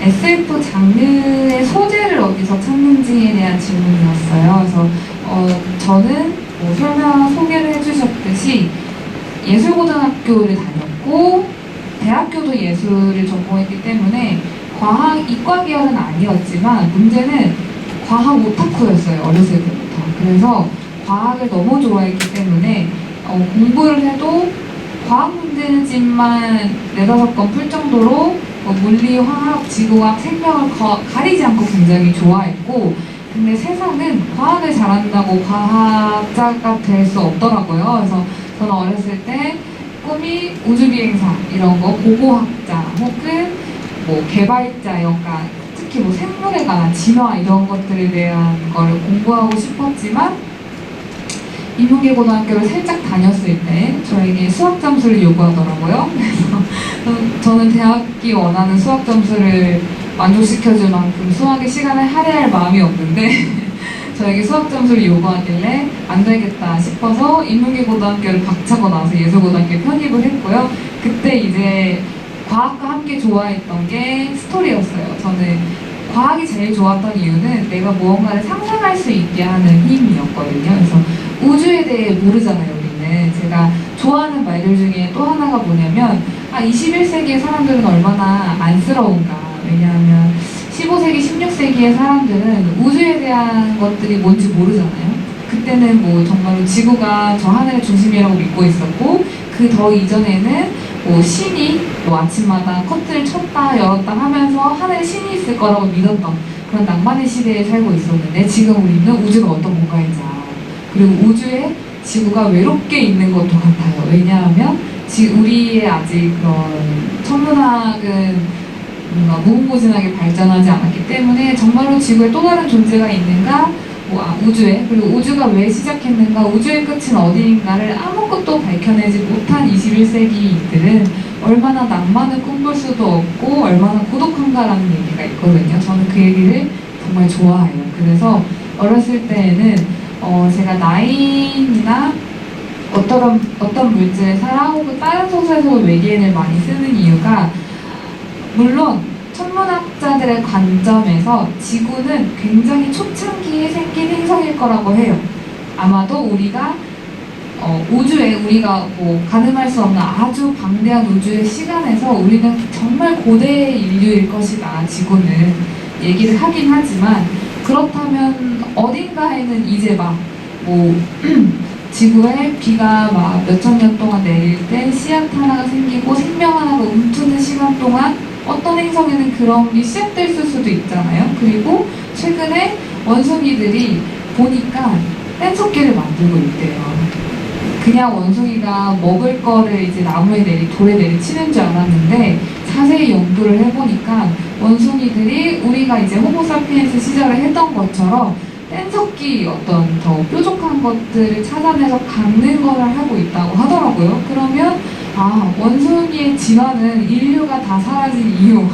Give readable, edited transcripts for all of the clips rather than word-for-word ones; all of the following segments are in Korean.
SF 장르의 소재를 어디서 찾는지에 대한 질문이었어요. 그래서 저는 소개를 해주셨듯이 예술고등학교를 다녔고 대학교도 예술을 전공했기 때문에 이과 계열은 아니었지만 문제는 과학 오타쿠였어요. 어렸을 때부터. 그래서 과학을 너무 좋아했기 때문에 공부를 해도 과학 문제집만 4~5권 풀 정도로 물리, 화학, 지구과학, 생명을 가리지 않고 굉장히 좋아했고, 근데 세상은 과학을 잘한다고 과학자가 될 수 없더라고요. 그래서 저는 어렸을 때 꿈이 우주비행사 이런 거, 고고학자 혹은 개발자, 약간 특히 생물에 관한 진화 이런 것들에 대한 거를 공부하고 싶었지만 인문계고등학교를 살짝 다녔을 때 저에게 수학 점수를 요구하더라고요. 그래서 저는 대학이 원하는 수학 점수를 만족시켜줄 만큼 수학의 시간을 할애할 마음이 없는데 저에게 수학 점수를 요구하길래 안 되겠다 싶어서 인문계고등학교를 박차고 나서 예술고등학교에 편입을 했고요. 그때 이제 과학과 함께 좋아했던 게 스토리였어요. 저는 과학이 제일 좋았던 이유는 내가 무언가를 상상할 수 있게 하는 힘이었거든요. 그래서 우주에 대해 모르잖아요, 우리는. 제가 좋아하는 말들 중에 또 하나가 뭐냐면 21세기의 사람들은 얼마나 안쓰러운가. 왜냐하면 15세기, 16세기의 사람들은 우주에 대한 것들이 뭔지 모르잖아요. 그때는 정말로 지구가 저 하늘의 중심이라고 믿고 있었고, 그 더 이전에는 신이 아침마다 커튼을 쳤다 열었다 하면서 하늘에 신이 있을 거라고 믿었던 그런 낭만의 시대에 살고 있었는데, 지금 우리는 우주가 어떤 공간인지 알아요. 그리고 우주에 지구가 외롭게 있는 것도 같아요. 왜냐하면 우리의 아직 그런 천문학은 뭔가 무궁무진하게 발전하지 않았기 때문에 정말로 지구에 또 다른 존재가 있는가, 우주에, 그리고 우주가 왜 시작했는가, 우주의 끝은 어디인가를 아무것도 밝혀내지 못한 21세기인들은 얼마나 낭만을 꿈꿀 수도 없고 얼마나 고독한가라는 얘기가 있거든요. 저는 그 얘기를 정말 좋아해요. 그래서 어렸을 때에는 제가 나인이나 어떤 물질을 사라 혹은 다른 소설에서 외계인을 많이 쓰는 이유가, 물론 천문학자들의 관점에서 지구는 굉장히 초창기에 생긴 행성일 거라고 해요. 아마도 우리가 우리가 가늠할 수 없는 아주 방대한 우주의 시간에서 우리는 정말 고대 인류일 것이다, 지구는 얘기를 하긴 하지만, 그렇다면 어딘가에는 이제 지구에 비가 몇천 년 동안 내릴 때 씨앗 하나가 생기고 생명 하나가 움트는 시간 동안 어떤 행성에는 그런 게 시작됐을 수도 있잖아요. 그리고 최근에 원숭이들이 보니까 뗏석기를 만들고 있대요. 그냥 원숭이가 먹을 거를 이제 돌에 내리치는 줄 알았는데, 자세히 연구를 해보니까 원숭이들이 우리가 이제 호모사피엔스 시절에 했던 것처럼 뗏석기 어떤 더 뾰족한 것들을 찾아내서 깎는 거를 하고 있다고 하더라고요. 그러면 원숭이의 진화는 인류가 다 사라진 이후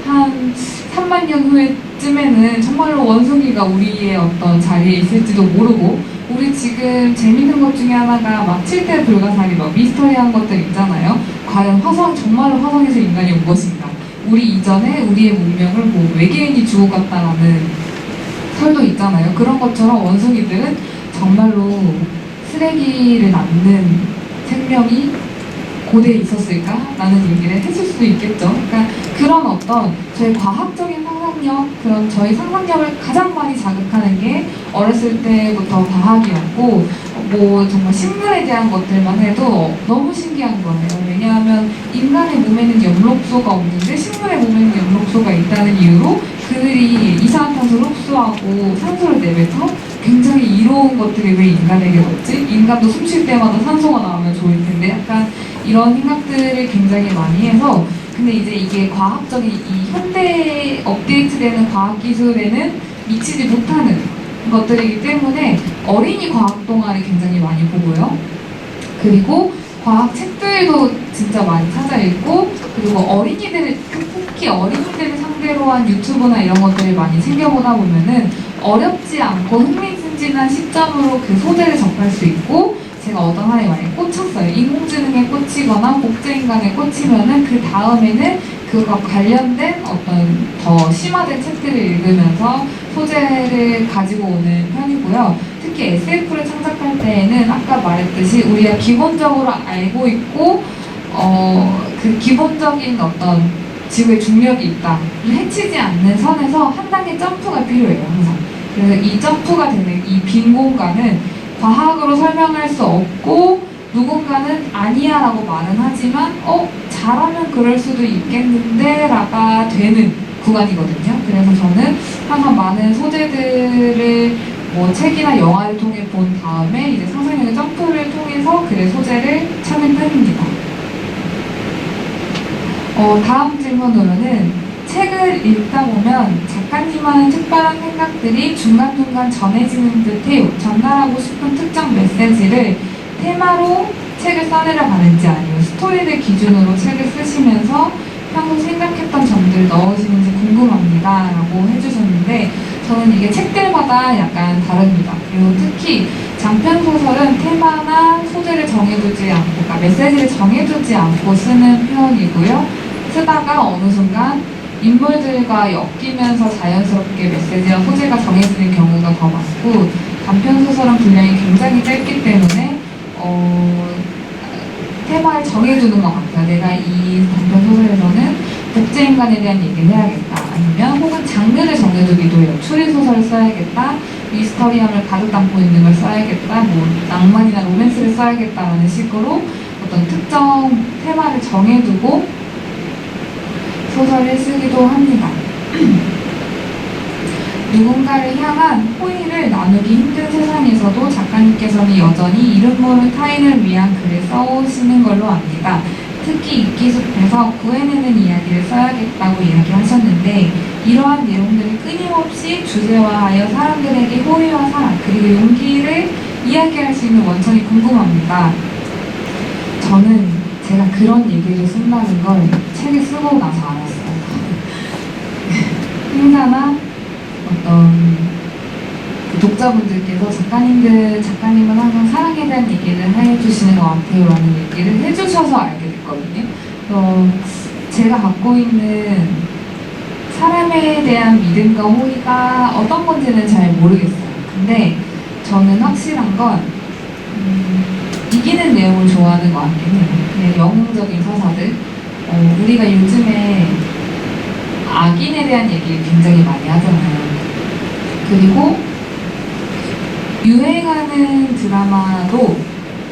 한 3만 년 후에쯤에는 정말로 원숭이가 우리의 어떤 자리에 있을지도 모르고, 우리 지금 재밌는 것 중에 하나가 7대 불가사리 미스터리한 것들 있잖아요. 과연 정말로 화성에서 인간이 온 것인가, 우리 이전에 우리의 문명을 외계인이 주고 갔다라는 설도 있잖아요. 그런 것처럼 원숭이들은 정말로 쓰레기를 낳는 생명이 고대에 있었을까? 라는 얘기를 했을 수도 있겠죠. 그러니까 그런 어떤 저희 과학적인 상상력, 그런 저희 상상력을 가장 많이 자극하는 게 어렸을 때부터 과학이었고, 정말 식물에 대한 것들만 해도 너무 신기한 거예요. 왜냐하면 인간의 몸에는 엽록소가 없는데 식물의 몸에는 엽록소가 있다는 이유로 그들이 이산화탄소를 흡수하고 산소를 내뱉어 굉장히 이로운 것들이 왜 인간에게 없지? 인간도 숨 쉴 때마다 산소가 나오면 좋을 텐데, 약간 이런 생각들을 굉장히 많이 해서, 근데 이제 이게 과학적인 이 현대에 업데이트되는 과학기술에는 미치지 못하는 것들이기 때문에 어린이 과학 동아리 굉장히 많이 보고요. 그리고 과학 책들도 진짜 많이 찾아 읽고, 그리고 특히 어린이들을 상대로 한 유튜브나 이런 것들을 많이 챙겨보다 보면은 어렵지 않고 흥미진진한 시점으로 그 소재를 접할 수 있고, 제가 어떤 하나에 많이 꽂혔어요. 인공지능에 꽂히거나 복제인간에 꽂히면은 그 다음에는 그거 관련된 어떤 더 심화된 책들을 읽으면서 소재를 가지고 오는 편이고요. 특히 SF를 창작할 때에는 아까 말했듯이 우리가 기본적으로 알고 있고 그 기본적인 어떤 지구의 중력이 있다. 해치지 않는 선에서 한 단계 점프가 필요해요, 항상. 그래서 이 점프가 되는 이 빈 공간은 과학으로 설명할 수 없고 누군가는 아니야 라고 말은 하지만 잘하면 그럴 수도 있겠는데 라가 되는 구간이거든요. 그래서 저는 항상 많은 소재들을 뭐 책이나 영화를 통해 본 다음에 이제 상상력의 점프를 통해서 글의 소재를 찾는 편입니다. 다음 질문으로는 책을 읽다 보면 작가님만의 특별한 생각들이 중간중간 전해지는 듯해요. 전달하고 싶은 특정 메시지를 테마로 책을 써내려 가는지 아니면 스토리를 기준으로 책을 쓰시면서 평소 생각했던 점들을 넣으시는지 궁금합니다. 라고 해주셨는데 저는 이게 책들마다 약간 다릅니다. 그리고 특히 장편소설은 테마나 소재를 정해두지 않고, 그러니까 메시지를 정해두지 않고 쓰는 편이고요. 쓰다가 어느 순간 인물들과 엮이면서 자연스럽게 메시지와 소재가 정해지는 경우가 더 많고 단편소설은 분량이 굉장히 짧기 때문에 테마를 정해두는 것 같아요. 내가 이 단편소설에서는 복제인간에 대한 얘기를 해야겠다. 아니면 혹은 장르를 정해두기도 해요. 추리소설을 써야겠다. 미스터리함을 가득 담고 있는 걸 써야겠다. 뭐 낭만이나 로맨스를 써야겠다라는 식으로 어떤 특정 테마를 정해두고 소설을 쓰기도 합니다. 누군가를 향한 호의를 나누기 힘든 세상에서도 작가님께서는 여전히 이름 모를 타인을 위한 글을 써오시는 걸로 압니다. 특히 이끼숲에서 구해내는 이야기를 써야겠다고 이야기하셨는데 이러한 내용들을 끊임없이 주제화하여 사람들에게 호의와 사랑 그리고 용기를 이야기할 수 있는 원천이 궁금합니다. 저는 제가 그런 얘기를 쓴다는 걸 책을 쓰고 나서 알았어요. 행사나 어떤 그 독자분들께서 작가님은 항상 사랑에 대한 얘기를 해주시는 것 같아요 라는 얘기를 해주셔서 알게 됐거든요. 제가 갖고 있는 사람에 대한 믿음과 호의가 어떤 건지는 잘 모르겠어요. 근데 저는 확실한 건 이기는 내용을 좋아하는 것 같긴 해요. 그냥 영웅적인 서사들. 우리가 요즘에 악인에 대한 얘기 굉장히 많이 하잖아요. 그리고 유행하는 드라마도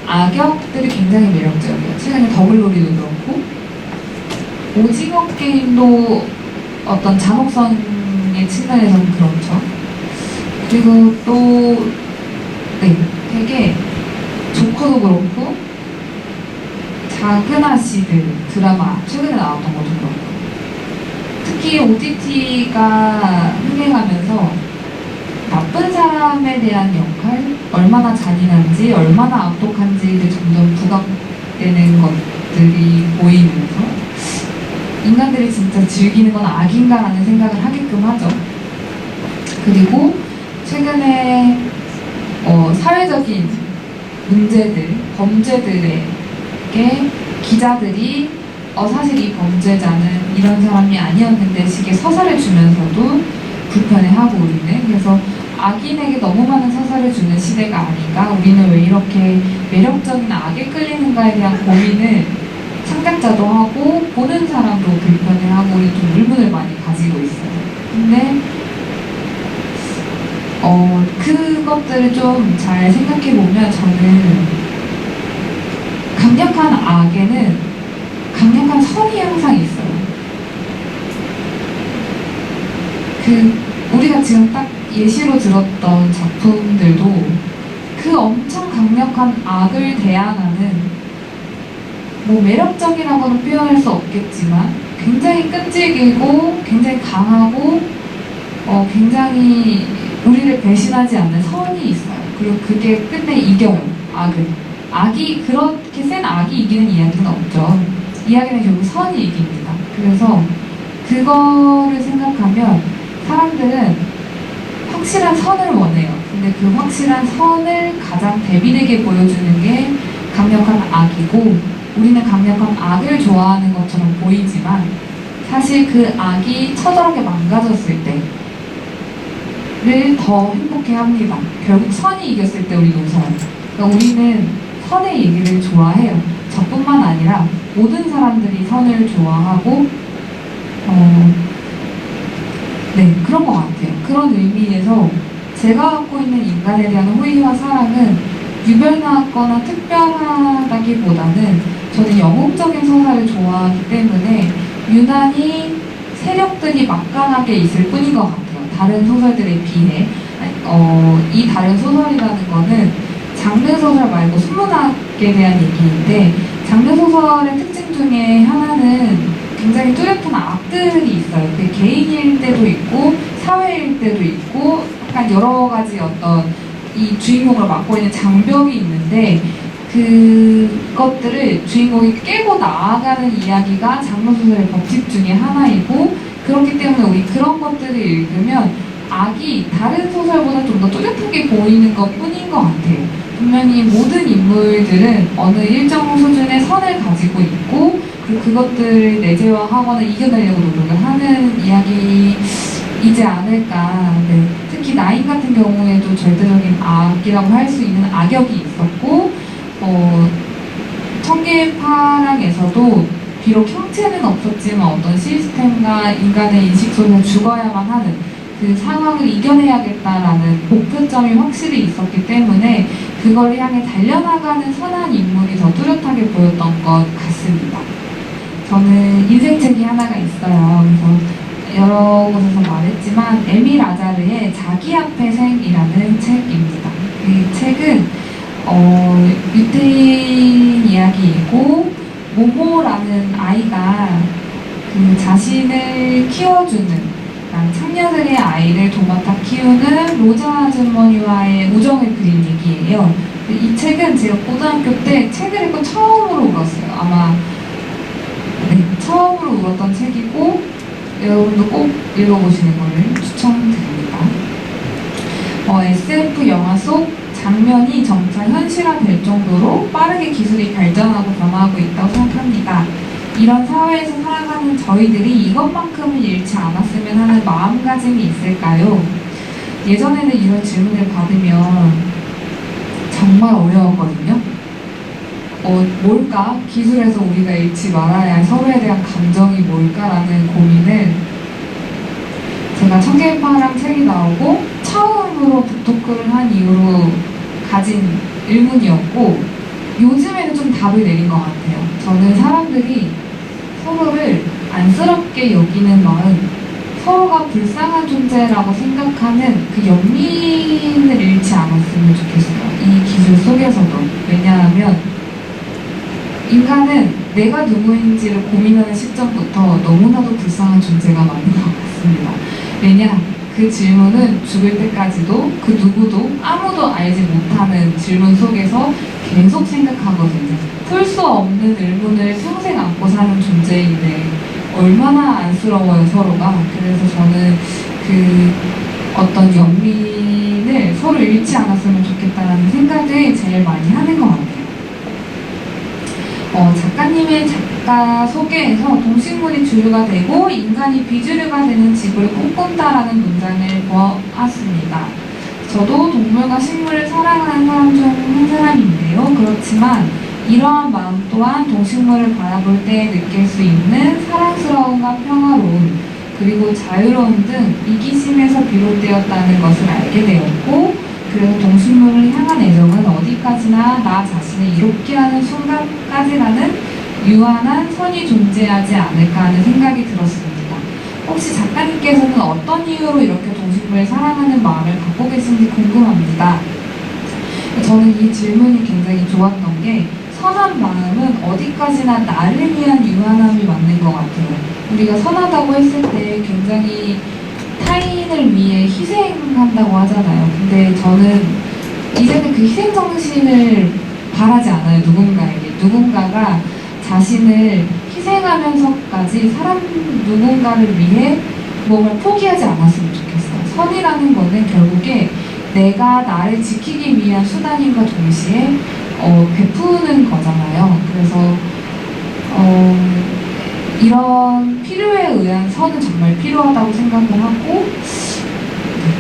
악역들이 굉장히 매력적이에요. 최근에 더블로리도 그렇고 오징어 게임도 어떤 잔혹성의 측면에서는 그렇죠. 그리고 또 되게 조커도 그렇고 작은 아씨들 드라마 최근에 나왔던 것도 그렇고 특히 OTT가 흥행하면서 나쁜 사람에 대한 역할, 얼마나 잔인한지, 얼마나 악독한지를 점점 부각되는 것들이 보이면서 인간들이 진짜 즐기는 건 악인가라는 생각을 하게끔 하죠. 그리고 최근에 사회적인 문제들, 범죄들에게 기자들이 사실 이 범죄자는 이런 사람이 아니었는데 식의 서사를 주면서도 불편해하고 우리는 그래서 악인에게 너무 많은 서사를 주는 시대가 아닌가 우리는 왜 이렇게 매력적인 악에 끌리는가에 대한 고민을 창작자도 하고 보는 사람도 불편해하고 우리 좀 의문을 많이 가지고 있어요. 근데 그것들을 좀 잘 생각해보면 저는 강력한 악에는 강력한 선이 항상 있어요. 우리가 지금 딱 예시로 들었던 작품들도 그 엄청 강력한 악을 대항하는 뭐 매력적이라고는 표현할 수 없겠지만 굉장히 끈질기고 굉장히 강하고 굉장히 우리를 배신하지 않는 선이 있어요. 그리고 그게 끝내 이겨요. 악이 그렇게 센 악이 이기는 이야기는 없죠. 이야기는 결국 선이 이깁니다. 그래서 그거를 생각하면 사람들은 확실한 선을 원해요. 근데 그 확실한 선을 가장 대비되게 보여주는 게 강력한 악이고, 우리는 강력한 악을 좋아하는 것처럼 보이지만 사실 그 악이 처절하게 망가졌을 때를 더 행복해 합니다. 결국 선이 이겼을 때 우리는 웃어요. 그러니까 우리는 선의 얘기를 좋아해요. 저뿐만 아니라 모든 사람들이 선을 좋아하고, 네, 그런 것 같아요. 그런 의미에서 제가 갖고 있는 인간에 대한 호의와 사랑은 유별나거나 특별하다기보다는 저는 영웅적인 서사를 좋아하기 때문에 유난히 세력들이 막강하게 있을 뿐인 것 같아요. 다른 소설들에 비해. 이 다른 소설이라는 거는 장르소설 말고 순문학에 대한 얘기인데, 장르소설의 특징 중에 하나는 굉장히 뚜렷한 악들이 있어요. 그게 개인일 때도 있고 사회일 때도 있고 약간 여러 가지 어떤 이 주인공을 맡고 있는 장벽이 있는데, 그것들을 주인공이 깨고 나아가는 이야기가 장르소설의 법칙 중에 하나이고, 그렇기 때문에 우리 그런 것들을 읽으면 악이 다른 소설보다 좀 더 뚜렷하게 보이는 것 뿐인 것 같아요. 분명히 모든 인물들은 어느 일정 수준의 선을 가지고 있고, 그리고 그것들을 내재화하거나 이겨내려고 노력을 하는 이야기이지 않을까. 네. 특히 나인 같은 경우에도 절대적인 악이라고 할 수 있는 악역이 있었고, 청계의 파랑에서도 비록 형체는 없었지만 어떤 시스템과 인간의 인식 속에서 죽어야만 하는 그 상황을 이겨내야겠다라는 목표점이 확실히 있었기 때문에 그걸 향해 달려나가는 선한 인물이 더 뚜렷하게 보였던 것 같습니다. 저는 인생책이 하나가 있어요. 그래서 여러 곳에서 말했지만 에밀 아자르의 자기 앞의 생이라는 책입니다. 이 책은 유태인 이야기이고, 모모라는 아이가 그 자신을 키워주는 창녀들의 아이를 도맡아 키우는 로자 아주머니와의 우정을 그린 얘기예요. 이 책은 제가 고등학교 때 책을 읽고 처음으로 울었어요. 아마 네, 처음으로 울었던 책이고, 여러분도 꼭 읽어보시는 것을 추천드립니다. SF 영화 속 장면이 점차 현실화될 정도로 빠르게 기술이 발전하고 변화하고 있다고 생각합니다. 이런 사회에서 살아가는 저희들이 이것만큼은 잃지 않았으면 하는 마음가짐이 있을까요? 예전에는 이런 질문을 받으면 정말 어려웠거든요. 뭘까? 기술에서 우리가 잃지 말아야 할 서로에 대한 감정이 뭘까라는 고민을 제가 청계의 파랑 책이 나오고 처음으로 북토크를 한 이후로 가진 의문이었고, 요즘에는 좀 답을 내린 것 같아요. 저는 사람들이 서로를 안쓰럽게 여기는 마음, 서로가 불쌍한 존재라고 생각하는 그 연민을 잃지 않았으면 좋겠어요. 이 기술 속에서도. 왜냐하면 인간은 내가 누구인지를 고민하는 시점부터 너무나도 불쌍한 존재가 맞는 것 같습니다. 왜냐? 그 질문은 죽을 때까지도 그 누구도 아무도 알지 못하는 질문 속에서 계속 생각하거든요. 풀 수 없는 의문을 평생 안고 사는 존재인데 얼마나 안쓰러워요, 서로가. 그래서 저는 그 어떤 연민을 서로 잃지 않았으면 좋겠다는 생각을 제일 많이 하는 것 같아요. 작가님의 작가 소개에서 동식물이 주류가 되고 인간이 비주류가 되는 지구를 꿈꾼다라는 문장을 보았습니다. 저도 동물과 식물을 사랑하는 사람 중 한 사람인데요. 그렇지만 이러한 마음 또한 동식물을 바라볼 때 느낄 수 있는 사랑스러움과 평화로움, 그리고 자유로움 등 이기심에서 비롯되었다는 것을 알게 되었고, 그래서 동식물을 향한 애정은 어디까지나 나 자신을 이롭게 하는 순간까지라는 유한한 선이 존재하지 않을까 하는 생각이 들었습니다. 혹시 작가님께서는 어떤 이유로 이렇게 동식물을 사랑하는 마음을 갖고 계신지 궁금합니다. 저는 이 질문이 굉장히 좋았던 게, 선한 마음은 어디까지나 나를 위한 유한함이 맞는 것 같아요. 우리가 선하다고 했을 때 굉장히 타인을 위해 희생한다고 하잖아요. 근데 저는 이제는 그 희생 정신을 바라지 않아요. 누군가가 자신을 희생하면서까지 사람 누군가를 위해 몸을 포기하지 않았으면 좋겠어요. 선이라는 거는 결국에 내가 나를 지키기 위한 수단임과 동시에 베푸는 거잖아요. 그래서 이런 필요에 의한 선은 정말 필요하다고 생각을 하고,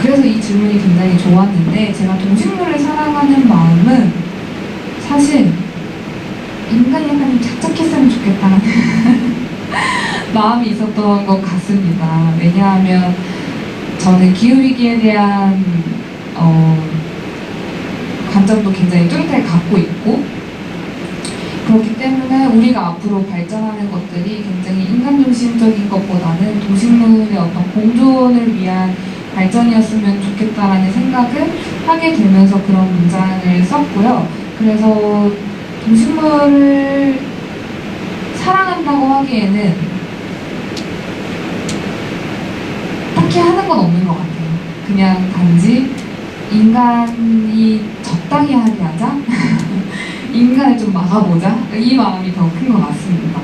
그래서 이 질문이 굉장히 좋았는데, 제가 동식물을 사랑하는 마음은 사실 인간이 약간 좀 착착했으면 좋겠다는 마음이 있었던 것 같습니다. 왜냐하면 저는 기후위기에 대한 관점도 굉장히 뚜렷하게 갖고 있고, 그렇기 때문에 우리가 앞으로 발전하는 것들이 굉장히 인간 중심적인 것보다는 동식물의 어떤 공존을 위한 발전이었으면 좋겠다라는 생각을 하게 되면서 그런 문장을 썼고요. 그래서 동식물을 사랑한다고 하기에는 딱히 하는 건 없는 것 같아요. 그냥 단지 인간이 적당히 하게 하자? 인간을 좀 막아보자? 이 마음이 더 큰 것 같습니다.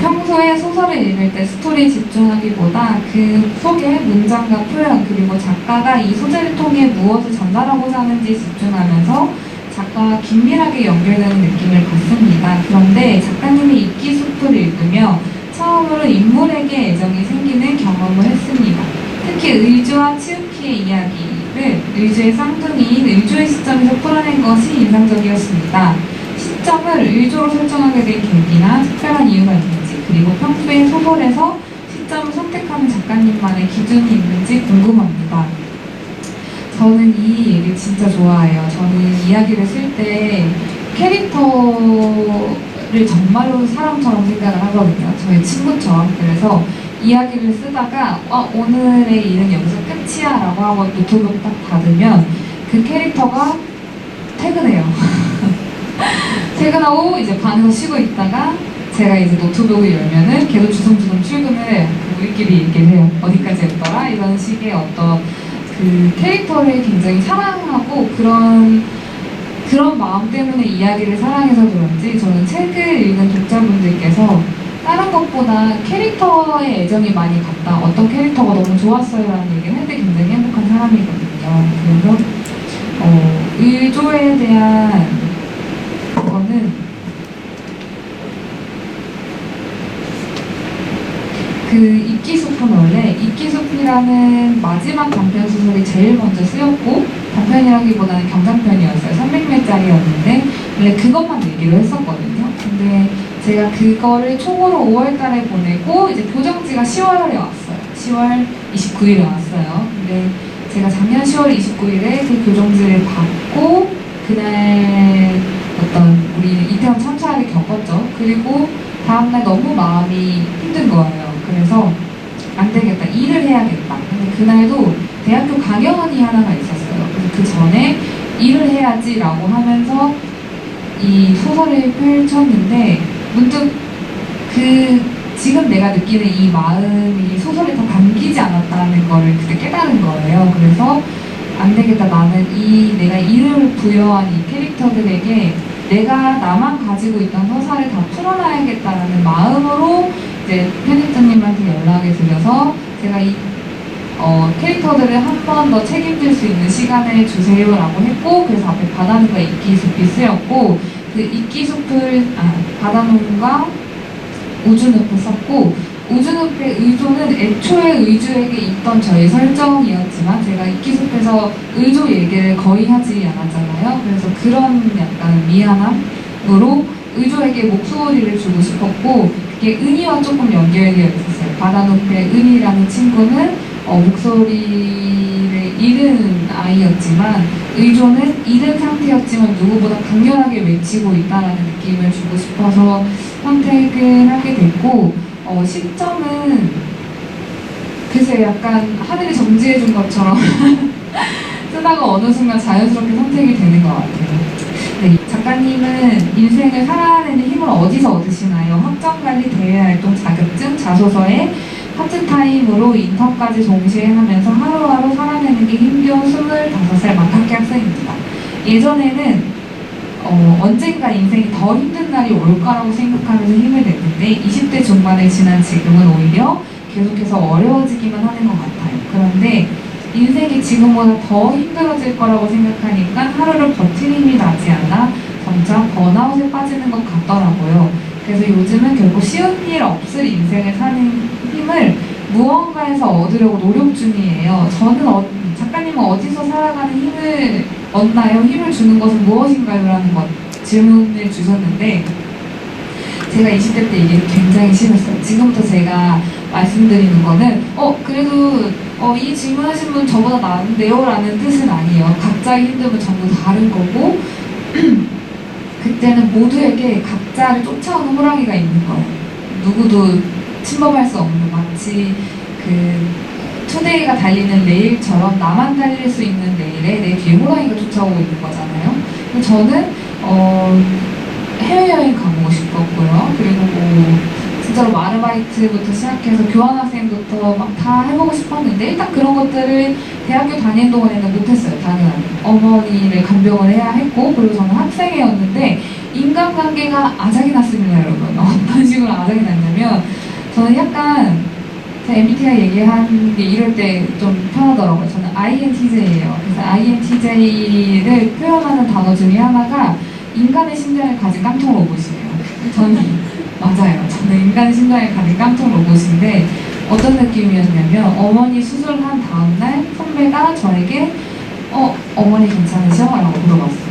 평소에 소설을 읽을 때 스토리에 집중하기보다 그 속의 문장과 표현, 그리고 작가가 이 소재를 통해 무엇을 전달하고자 하는지 집중하면서 작가와 긴밀하게 연결되는 느낌을 받습니다. 그런데 작가님이 입기숲을 읽으며 처음으로 인물에게 애정이 생기는 경험을 했습니다. 특히 의주와 치우키의 이야기를 의주의 쌍둥이인 의주의 시점에서 풀어낸 것이 인상적이었습니다. 시점을 의주로 설정하게 된 계기나 특별한 이유가 있는지, 그리고 평소에 소설에서 시점을 선택하는 작가님만의 기준이 있는지 궁금합니다. 저는 이 얘기를 진짜 좋아해요. 저는 이야기를 쓸 때 캐릭터를 정말로 사람처럼 생각을 하거든요. 저희 친구처럼. 그래서 이야기를 쓰다가 오늘의 일은 여기서 끝이야 라고 하고 노트북을 딱 닫으면 그 캐릭터가 퇴근해요. 퇴근하고 이제 방에서 쉬고 있다가 제가 이제 노트북을 열면은 걔도 주섬주섬 출근을 해요. 우리끼리 얘기를 해요. 어디까지 했더라? 이런 식의 어떤 그 캐릭터를 굉장히 사랑하고 그런 마음 때문에 이야기를 사랑해서 그런지 저는 책을 읽는 독자분들께서 다른 것보다 캐릭터에 애정이 많이 갔다, 어떤 캐릭터가 너무 좋았어요 라는 얘기를 할 때 굉장히 행복한 사람이거든요. 그래서 의조에 대한 거는 그 입기숲은 원래 입기숲이라는 마지막 단편 소설이 제일 먼저 쓰였고, 단편이라기보다는 경장편이었어요. 300매짜리였는데 원래 그것만 얘기를 했었거든요. 근데 제가 그거를 총으로 5월달에 보내고 이제 교정지가 10월에 왔어요. 10월 29일에 왔어요. 근데 제가 작년 10월 29일에 그 교정지를 받고 그날 어떤 우리 이태원 참사를 겪었죠. 그리고 다음날 너무 마음이 힘든 거예요. 그래서 안 되겠다, 일을 해야겠다. 근데 그날도 대학교 강연이 하나가 있었어요. 그래서 그 전에 일을 해야지라고 하면서 이 소설을 펼쳤는데 문득 지금 내가 느끼는 이 마음이 소설에 다 담기지 않았다는 거를 그때 깨달은 거예요. 그래서 안 되겠다, 나는 내가 일을 부여한 이 캐릭터들에게 내가 나만 가지고 있던 서사를 다 풀어놔야겠다라는 마음으로 이제 편집자님한테 연락을 드려서 제가 이 캐릭터들을 한 번 더 책임질 수 있는 시간을 주세요라고 했고, 그래서 앞에 바다눈과 입기숲이 쓰였고, 그 입기숲을 바다눈과 우주늪을 썼고, 우주늪의 의조는 애초에 의주에게 있던 저희 설정이었지만 제가 입기숲에서 의조 얘기를 거의 하지 않았잖아요. 그래서 그런 약간 미안함으로 의조에게 목소리를 주고 싶었고, 그게 은희와 조금 연결되어 있었어요. 바다늪의 은희라는 친구는 목소리를 잃은 아이였지만 의조는 잃은 상태였지만 누구보다 강렬하게 외치고 있다는 느낌을 주고 싶어서 선택을 하게 됐고, 시점은 글쎄 약간 하늘이 정지해준 것처럼 쓰다가 어느 순간 자연스럽게 선택이 되는 것 같아요. 네, 작가님은 인생을 살아내는 힘을 어디서 얻으시나요? 학점관리, 대외활동, 자격증, 자소서에 파트타임으로 인턴까지 동시에 하면서 하루하루 살아내는 게 힘겨운 25살 막학기 학생입니다. 예전에는 언젠가 인생이 더 힘든 날이 올까라고 생각하면서 힘을 냈는데 20대 중반을 지난 지금은 오히려 계속해서 어려워지기만 하는 것 같아요. 그런데 인생이 지금보다 더 힘들어질 거라고 생각하니까 하루를 버티는 힘이 나지 않아 점차 번아웃에 빠지는 것 같더라고요. 그래서 요즘은 결국 쉬운 일 없을 인생을 사는 힘을 무언가에서 얻으려고 노력 중이에요. 작가님은 어디서 살아가는 힘을 얻나요? 힘을 주는 것은 무엇인가요? 라는 질문을 주셨는데, 제가 20대 때 이게 굉장히 심했어요. 지금부터 제가 말씀드리는 거는 그래도 이 질문하신 분 저보다 나은데요? 라는 뜻은 아니에요. 각자의 힘듦은 전부 다른 거고 그때는 모두에게 각자를 쫓아오는 호랑이가 있는 거예요. 누구도 침범할 수 없는, 마치 투데이가 달리는 레일처럼 나만 달릴 수 있는 레일에 내 뒤에 호랑이가 쫓아오고 있는 거잖아요. 저는 해외여행 가보고 싶었고요. 그리고 진짜로 아르바이트부터 시작해서 교환학생부터 막 다 해보고 싶었는데, 일단 그런 것들을 대학교 다니는 동안에는 못했어요. 당연하게 어머니를 간병을 해야 했고, 그리고 저는 학생이었는데 인간관계가 아작이 났습니다. 여러분, 어떤 식으로 아작이 났냐면, 저는 약간 제가 MBTI 얘기한 게 이럴 때 좀 편하더라고요. 저는 INTJ예요. 그래서 INTJ를 표현하는 단어 중에 하나가 인간의 심장을 가진 깡통 로봇이에요. 저는 맞아요. 저는 인간의 심장을 가진 깡통 로봇인데, 어떤 느낌이었냐면, 어머니 수술한 다음날 선배가 저에게 어머니 괜찮으셔? 라고 물어봤어요.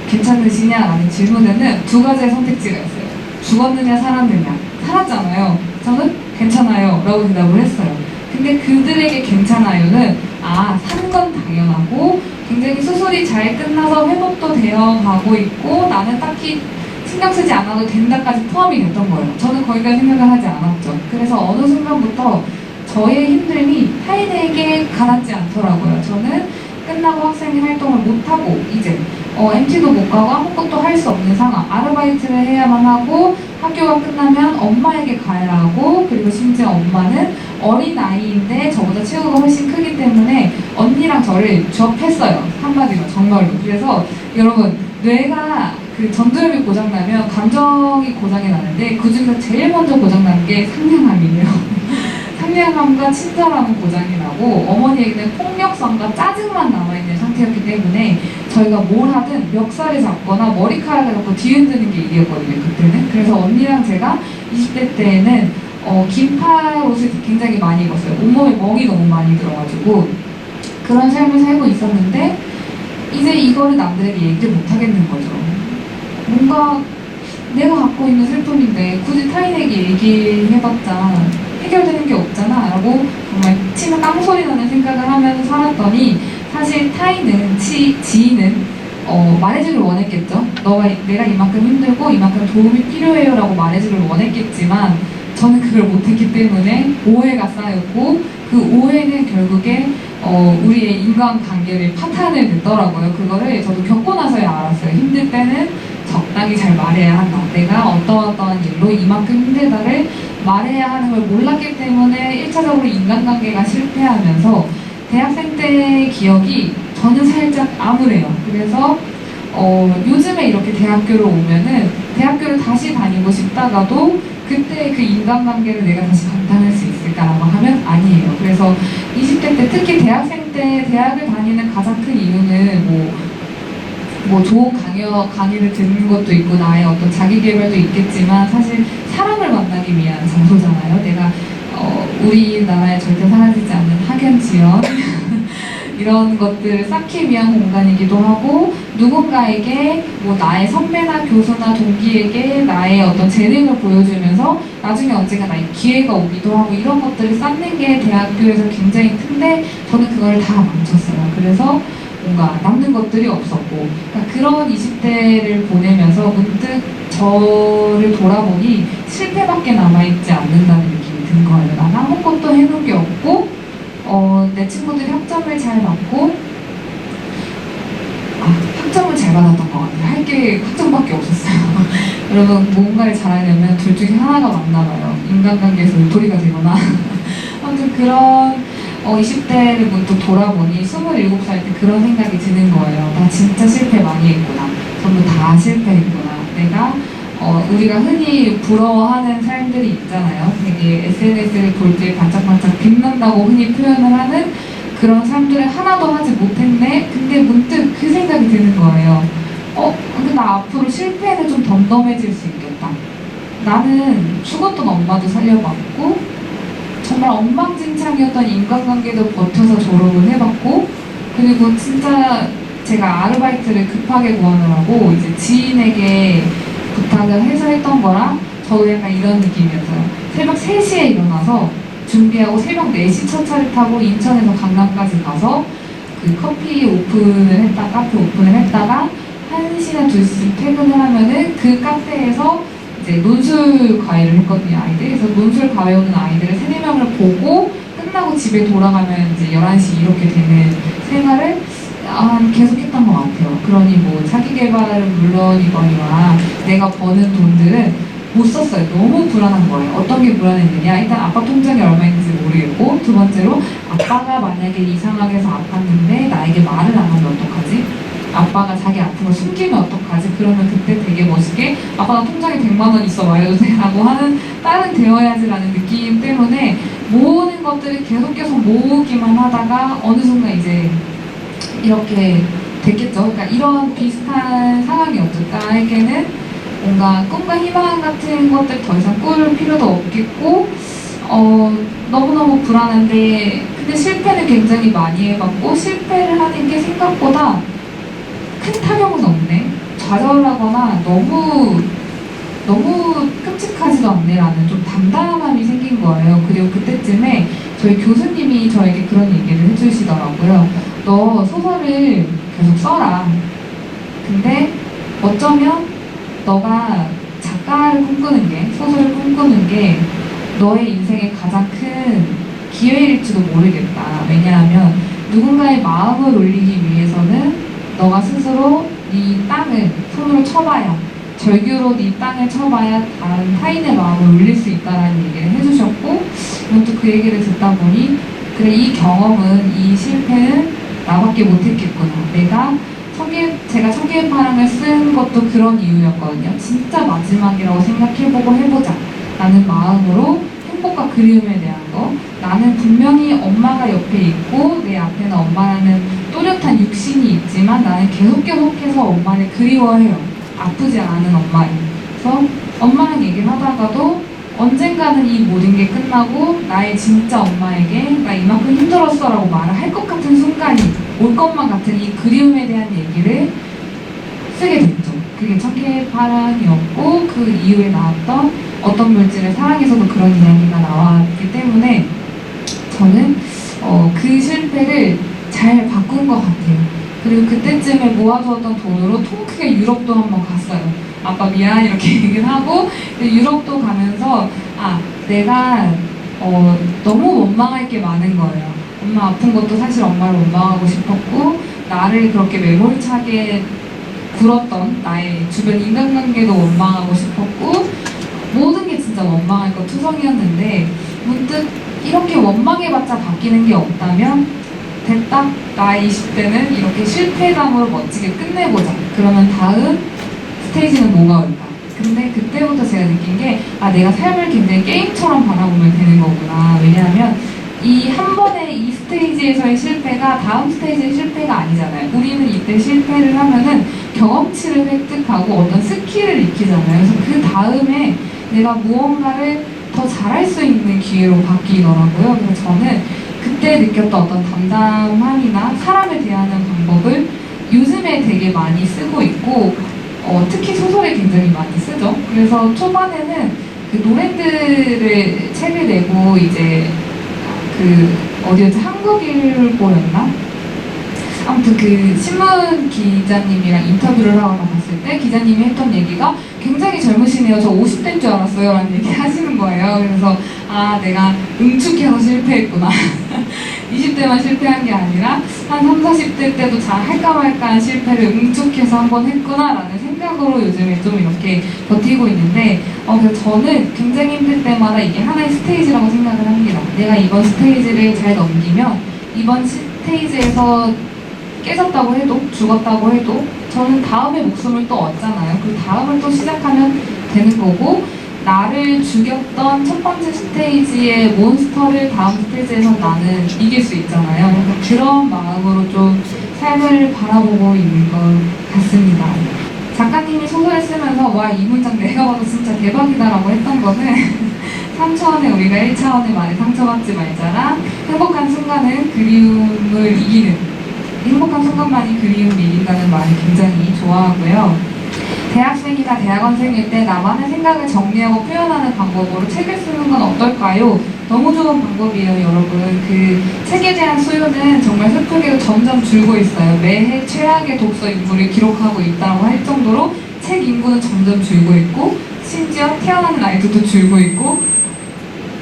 괜찮으시냐? 라는 질문에는 두 가지의 선택지가 있어요. 죽었느냐 살았느냐. 살았잖아요. 저는 괜찮아요 라고 대답을 했어요. 근데 그들에게 괜찮아요는 사는 건 당연하고 굉장히 수술이 잘 끝나서 회복도 되어 가고 있고 나는 딱히 신경 쓰지 않아도 된다까지 포함이 됐던 거예요. 저는 거기까지 생각을 하지 않았죠. 그래서 어느 순간부터 저의 힘듦이 타인에게 가닿지 않더라고요. 저는 끝나고 학생 활동을 못하고 이제 MT도 못 가고 아무것도 할 수 없는 상황, 아르바이트를 해야만 하고 학교가 끝나면 엄마에게 가야 하고, 그리고 심지어 엄마는 어린 아이인데 저보다 체구가 훨씬 크기 때문에 언니랑 저를 접했어요. 한마디로 정말로. 그래서 여러분, 뇌가 전두엽이 고장나면 감정이 고장이 나는데 그중에서 제일 먼저 고장나는 게 상냥함이에요. 상냥함과 친절함은 고장이 나고 어머니에게는 폭력성과 짜증만 남아있는 상태였기 때문에 저희가 뭘 하든 멱살을 잡거나 머리카락을 잡고 뒤흔드는 게 일이었거든요, 그때는. 그래서 언니랑 제가 20대 때에는 긴팔 옷을 굉장히 많이 입었어요. 온몸에 멍이 너무 많이 들어가지고 그런 삶을 살고 있었는데, 이제 이거를 남들에게 얘기를 못 하겠는 거죠. 뭔가 내가 갖고 있는 슬픔인데 굳이 타인에게 얘기해봤자 해결되는 게 없잖아 라고 정말 치는 깡소리 나는 생각을 하면서 살았더니, 사실 타인은, 지인은 말해주길 원했겠죠. 내가 이만큼 힘들고 이만큼 도움이 필요해요 라고 말해주길 원했겠지만 저는 그걸 못했기 때문에 오해가 쌓였고, 그 오해는 결국에 우리의 인간관계를 파탄을 냈더라고요. 그거를 저도 겪고 나서야 알았어요. 힘들 때는 적당히 잘 말해야 한다. 내가 어떠한 일로 이만큼 힘들다를 말해야 하는 걸 몰랐기 때문에 1차적으로 인간관계가 실패하면서 대학생 때의 기억이 저는 살짝 암울해요. 그래서 요즘에 이렇게 대학교를 오면은 대학교를 다시 다니고 싶다가도 그때 그 인간관계를 내가 다시 감당할 수 있을까라고 하면 아니에요. 그래서 20대 때, 특히 대학생 때 대학을 다니는 가장 큰 이유는 뭐 좋은 강의를 듣는 것도 있고 나의 어떤 자기개발도 있겠지만, 사실 사람을 만나기 위한 장소잖아요. 내가 우리나라에 절대 사라지지 않는 학연 지연 이런 것들을 쌓기 위한 공간이기도 하고, 누군가에게 나의 선배나 교수나 동기에게 나의 어떤 재능을 보여주면서 나중에 언젠가 나의 기회가 오기도 하고, 이런 것들을 쌓는 게 대학교에서 굉장히 큰데 저는 그걸 다 망쳤어요. 그래서 뭔가 남는 것들이 없었고, 그러니까 그런 20대를 보내면서 문득 저를 돌아보니 실패밖에 남아있지 않는다는 느낌이 든 거예요. 난 아무것도 해놓은 게 없고 내 친구들이 학점을 잘 받고, 학점을 잘 받았던 것 같아요. 할 게 학점밖에 없었어요. 여러분, 뭔가를 잘하려면 둘 중에 하나가 맞나봐요. 인간관계에서 도리가 되거나 아무튼 그런 20대를 문득 돌아보니 27살 때 그런 생각이 드는 거예요. 나 진짜 실패 많이 했구나. 전부 다 실패했구나. 내가 우리가 흔히 부러워하는 삶들이 있잖아요. 되게 SNS를 볼 때 반짝반짝 빛난다고 흔히 표현을 하는 그런 삶들을 하나도 하지 못했네? 근데 문득 그 생각이 드는 거예요. 근데 나 앞으로 실패에는 좀 덤덤해질 수 있겠다. 나는 죽었던 엄마도 살려봤고, 정말 엉망진창이었던 인간관계도 버텨서 졸업을 해봤고, 그리고 진짜 제가 아르바이트를 급하게 구하느라고 이제 지인에게 부탁을 해서 했던 거라 저도 약간 이런 느낌이었어요. 새벽 3시에 일어나서 준비하고 새벽 4시 첫 차를 타고 인천에서 강남까지 가서 그 커피 오픈을 했다, 카페 오픈을 했다가 1시나 2시쯤 퇴근을 하면은 그 카페에서 이제 논술 과외를 했거든요, 아이들. 그래서 논술 과외 오는 아이들을 3-4명을 보고 끝나고 집에 돌아가면 이제 11시 이렇게 되는 생활을 계속 했던 것 같아요. 그러니 뭐 자기 개발은 물론이거니와 내가 버는 돈들은 못 썼어요. 너무 불안한 거예요. 어떤 게 불안했느냐? 일단 아빠 통장에 얼마 있는지 모르겠고, 두 번째로 아빠가 만약에 이 상황에서 아팠는데 나에게 말을 안 하면 어떡하지? 아빠가 자기 아픈 걸 숨기면 어떡하지? 그러면 그때 되게 멋있게 아빠가 통장에 100만 원 있어 말해도 돼? 라고 하는 딸은 되어야지라는 느낌 때문에 모으는 것들을 계속 모으기만 하다가 어느 순간 이제 이렇게 됐겠죠. 그러니까 이런 비슷한 상황이었죠. 나에게는 뭔가 꿈과 희망 같은 것들 더 이상 꿀 필요도 없겠고, 너무너무 불안한데, 근데 실패는 굉장히 많이 해봤고, 실패를 하는 게 생각보다 큰 타격은 없네. 좌절하거나 너무 끔찍하지도 않네라는 좀 담담함이 생긴 거예요. 그리고 그때쯤에 저희 교수님이 저에게 그런 얘기를 해주시더라고요. 너 소설을 계속 써라. 근데 어쩌면 너가 작가를 꿈꾸는 게, 소설을 꿈꾸는 게 너의 인생의 가장 큰 기회일지도 모르겠다. 왜냐하면 누군가의 마음을 울리기 위해서는 너가 스스로 네 땅을 손으로 쳐봐야, 절규로 네 땅을 쳐봐야 다른 타인의 마음을 울릴 수 있다라는 얘기를 해주셨고, 또 그 얘기를 듣다 보니 그래, 이 경험은, 이 실패는 나밖에 못했겠구나. 제가 청계의 파랑을 쓴 것도 그런 이유였거든요. 진짜 마지막이라고 생각해보고 해보자 라는 마음으로 행복과 그리움에 대한 거, 나는 분명히 엄마가 옆에 있고 내 앞에는 엄마라는 또렷한 육신이 있지만 나는 계속해서 엄마를 그리워해요. 아프지 않은 엄마를. 그래서 엄마랑 얘기를 하다가도 언젠가는 이 모든 게 끝나고 나의 진짜 엄마에게 나 이만큼 힘들었어 라고 말을 할 것 같은 순간이 올 것만 같은 이 그리움에 대한 얘기를 쓰게 됐죠. 그게 청계의 파랑이었고, 그 이후에 나왔던 어떤 물질의 사랑에서도 그런 이야기가 나왔기 때문에 저는 그 실패를 잘 바꾼 것 같아요. 그리고 그때쯤에 모아두었던 돈으로 통 크게 유럽도 한번 갔어요. 아빠 미안 이렇게 얘기를 하고 유럽도 가면서 내가 너무 원망할 게 많은 거예요. 엄마 아픈 것도 사실 엄마를 원망하고 싶었고, 나를 그렇게 매몰차게 굴었던 나의 주변 인간관계도 원망하고 싶었고, 모든 게 진짜 원망할 것 투성이었는데 문득 이렇게 원망해봤자 바뀌는 게 없다면 됐다, 나의 20대는 이렇게 실패담으로 멋지게 끝내보자. 그러면 다음 스테이지는 뭐가 올까? 근데 그때부터 제가 느낀 게 내가 삶을 굉장히 게임처럼 바라보면 되는 거구나. 왜냐하면 이 한 번의 이 스테이지에서의 실패가 다음 스테이지의 실패가 아니잖아요. 우리는 이때 실패를 하면은 경험치를 획득하고 어떤 스킬을 익히잖아요. 그래서 그 다음에 내가 무언가를 더 잘할 수 있는 기회로 바뀌더라고요. 그래서 저는 그때 느꼈던 어떤 담담함이나 사람을 대하는 방법을 요즘에 되게 많이 쓰고 있고, 특히 소설에 굉장히 많이 쓰죠. 그래서 초반에는 그 노랜드를 책을 내고 이제 어디였지? 한국일보였나? 아무튼 그 신문 기자님이랑 인터뷰를 하러 갔을 때 기자님이 했던 얘기가 굉장히 젊으시네요. 저 50대인 줄 알았어요. 라는 얘기 하시는 거예요. 그래서 내가 응축해서 실패했구나. 20대만 실패한 게 아니라 한 30, 40대 때도 잘 할까 말까한 실패를 응축해서 한번 했구나 라는 생각으로 요즘에 좀 이렇게 버티고 있는데, 그래서 저는 굉장히 힘들 때마다 이게 하나의 스테이지라고 생각을 합니다. 내가 이번 스테이지를 잘 넘기면 이번 스테이지에서 깨졌다고 해도, 죽었다고 해도 저는 다음에 목숨을 또 얻잖아요. 그 다음을 또 시작하면 되는 거고, 나를 죽였던 첫 번째 스테이지의 몬스터를 다음 스테이지에서 나는 이길 수 있잖아요. 그래서 그런 마음으로 좀 삶을 바라보고 있는 것 같습니다. 작가님이 소설을 쓰면서 와, 이 문장 내가 봐도 진짜 대박이다라고 했던 거는 3차원의 우리가 1차원의 말에 상처받지 말자랑 행복한 순간은 그리움을 이기는, 행복한 순간만이 그리움을 이긴다는 말을 굉장히 좋아하고요. 대학생이나 대학원생일 때 나만의 생각을 정리하고 표현하는 방법으로 책을 쓰는 건 어떨까요? 너무 좋은 방법이에요, 여러분. 그 책에 대한 수요는 정말 슬프게도 점점 줄고 있어요. 매해 최악의 독서 인구를 기록하고 있다고 할 정도로 책 인구는 점점 줄고 있고, 심지어 태어나는 아이들도 줄고 있고,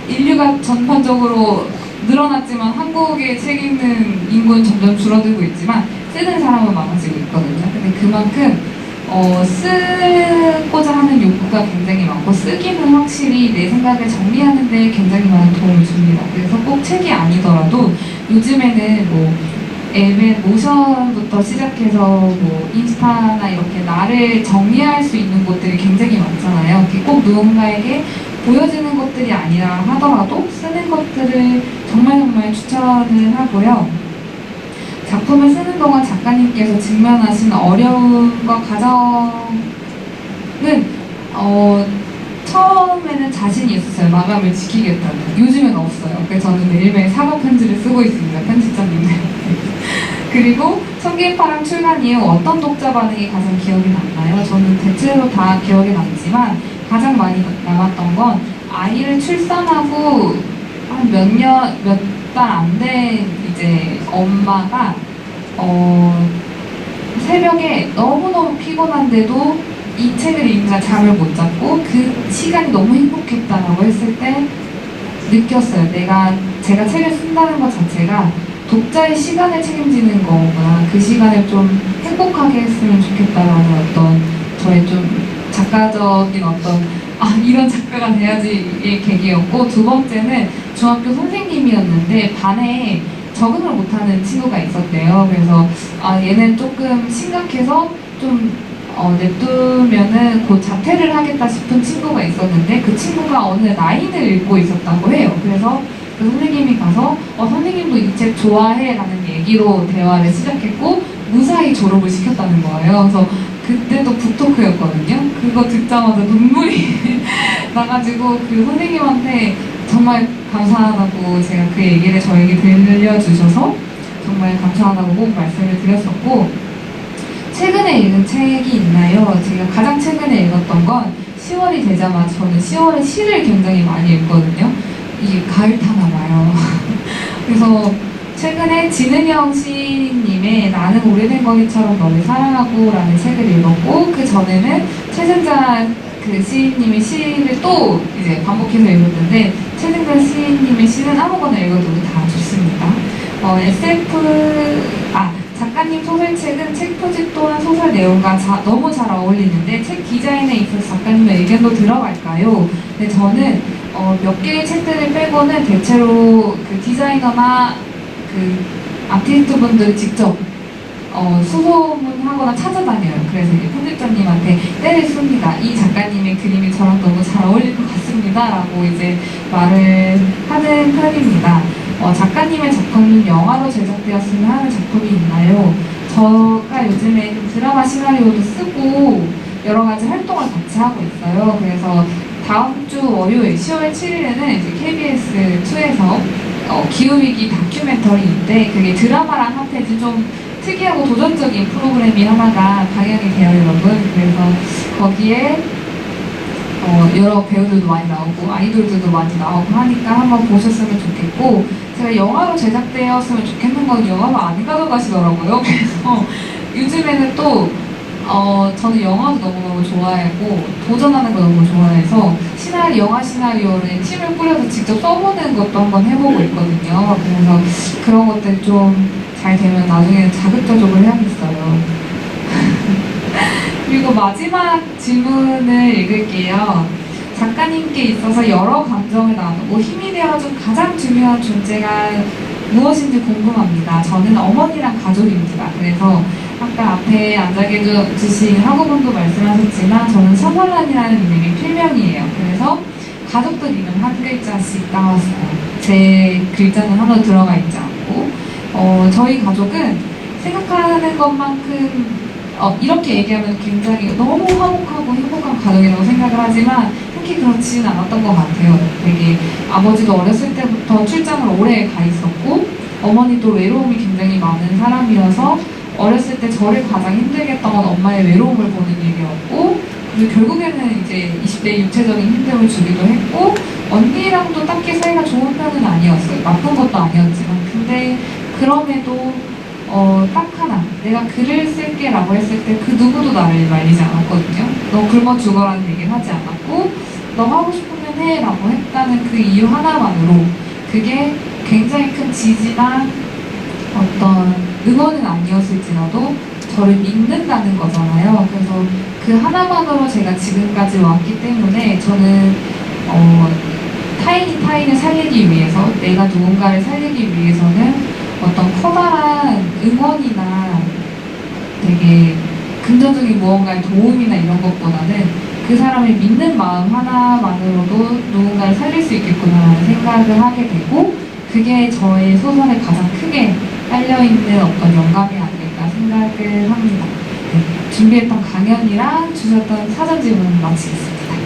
인류가 전반적으로 늘어났지만 한국의 책 읽는 인구는 점점 줄어들고 있지만 쓰는 사람은 많아지고 있거든요. 근데 그만큼 쓰고자 하는 욕구가 굉장히 많고 쓰기는 확실히 내 생각을 정리하는 데 굉장히 많은 도움을 줍니다. 그래서 꼭 책이 아니더라도 요즘에는 뭐 앱의 모션부터 시작해서 뭐 인스타나 이렇게 나를 정리할 수 있는 곳들이 굉장히 많잖아요. 꼭 누군가에게 보여지는 것들이 아니라 하더라도 쓰는 것들을 정말 추천을 하고요. 작품을 쓰는 동안 작가님께서 직면하신 어려움과 과정은 처음에는 자신이 있었어요. 마감을 지키겠다는. 요즘엔 없어요. 그래서 저는 매일매일 사과 편지를 쓰고 있습니다. 편집자님들. 그리고 청계파랑 출간 이후 어떤 독자 반응이 가장 기억이 남나요? 저는 대체로 다 기억이 남지만 가장 많이 남았던 건 아이를 출산하고 한 몇 달 안 된 이제 엄마가 새벽에 너무너무 피곤한데도 이 책을 읽느라 잠을 못 잤고 그 시간이 너무 행복했다라고 했을 때 느꼈어요. 제가 책을 쓴다는 것 자체가 독자의 시간을 책임지는 거구나. 그 시간을 좀 행복하게 했으면 좋겠다라는 어떤 저의 좀 작가적인 어떤 이런 작가가 돼야지의 계기였고, 두 번째는 중학교 선생님이었는데 반에 적응을 못하는 친구가 있었대요. 그래서 얘는 조금 심각해서 좀 냅두면은 곧 자퇴를 하겠다 싶은 친구가 있었는데 그 친구가 어느 라인을 읽고 있었다고 해요. 그래서 그 선생님이 가서 선생님도 이 책 좋아해? 라는 얘기로 대화를 시작했고 무사히 졸업을 시켰다는 거예요. 그래서 그때도 북토크였거든요. 그거 듣자마자 눈물이 나가지고 그 선생님한테 정말 감사하다고 제가 그 얘기를 저에게 들려주셔서 정말 감사하다고 꼭 말씀을 드렸었고, 최근에 읽은 책이 있나요? 제가 가장 최근에 읽었던 건 10월이 되자마자 저는 10월에 시를 굉장히 많이 읽거든요. 이게 가을 타나 봐요. 그래서 최근에 진은영 시인님의 나는 오래된 거리처럼 너를 사랑하고 라는 책을 읽었고, 그 전에는 최승자 그 시인님의 시를 또 이제 반복해서 읽었는데, 최승자 시인님의 시는 아무거나 읽어도 다 좋습니다. 작가님 소설책은 책 표지 또한 소설 내용과 너무 잘 어울리는데 책 디자인에 있어서 작가님의 의견도 들어갈까요? 근데 저는 몇 개의 책들을 빼고는 대체로 그 디자이너나 그 아티스트 분들을 직접 수소문하거나 찾아다녀요. 그래서 이제 편집자님한테 때를 씁니다. 이 작가님의 그림이 저랑 너무 잘 어울릴 것 같습니다. 라고 이제 말을 하는 편입니다. 작가님의 작품은 영화로 제작되었으면 하는 작품이 있나요? 제가 요즘에 좀 드라마 시나리오도 쓰고 여러 가지 활동을 같이 하고 있어요. 그래서 다음 주 월요일 10월 7일에는 이제 KBS2에서 기후위기 다큐멘터리인데 그게 드라마랑 합해진 좀 특이하고 도전적인 프로그램이 하나가 방영이 돼요, 여러분. 그래서 거기에 여러 배우들도 많이 나오고 아이돌들도 많이 나오고 하니까 한번 보셨으면 좋겠고, 제가 영화로 제작되었으면 좋겠는 건 영화로 안 가져가시더라고요. 그래서 요즘에는 또 저는 영화도 너무너무 좋아하고 도전하는 거 너무 좋아해서 영화 시나리오를 팀을 꾸려서 직접 써보는 것도 한번 해보고 있거든요. 그래서 그런 것들 좀 잘 되면 나중에는 자급자족을 해야겠어요. 그리고 마지막 질문을 읽을게요. 작가님께 있어서 여러 감정을 나누고 힘이 되어준 가장 중요한 존재가 무엇인지 궁금합니다. 저는 어머니랑 가족입니다. 그래서 아까 앞에 앉아 계신 학우분도 말씀하셨지만 저는 서설란이라는 이름이 필명이에요. 그래서 가족들 이름 한 글자씩 나왔어요. 제 글자는 하나 들어가 있지 않고 저희 가족은 생각하는 것만큼 이렇게 얘기하면 굉장히 너무 화목하고 행복한 가족이라고 생각을 하지만 특히 그렇지는 않았던 것 같아요. 되게 아버지도 어렸을 때부터 출장을 오래 가 있었고 어머니도 외로움이 굉장히 많은 사람이어서 어렸을 때 저를 가장 힘들게 했던 건 엄마의 외로움을 보는 일이었고 그리고 결국에는 이제 20대의 육체적인 힘듦을 주기도 했고 언니랑도 딱히 사이가 좋은 편은 아니었어요. 나쁜 것도 아니었지만 근데 그럼에도 딱 하나 내가 글을 쓸게 라고 했을 때 그 누구도 나를 말리지 않았거든요. 너 굶어 죽어라는 얘기를 하지 않았고 너 하고 싶으면 해 라고 했다는 그 이유 하나만으로 그게 굉장히 큰 지지나 어떤 응원은 아니었을지라도 저를 믿는다는 거잖아요. 그래서 그 하나만으로 제가 지금까지 왔기 때문에 저는 타인이 타인을 살리기 위해서 내가 누군가를 살리기 위해서는 어떤 커다란 응원이나 되게 금전적인 무언가의 도움이나 이런 것보다는 그 사람을 믿는 마음 하나만으로도 누군가를 살릴 수 있겠구나라는 생각을 하게 되고 그게 저의 소설에 가장 크게 깔려있는 어떤 영감이 아닐까 생각을 합니다. 네, 준비했던 강연이랑 주셨던 사전 질문은 마치겠습니다.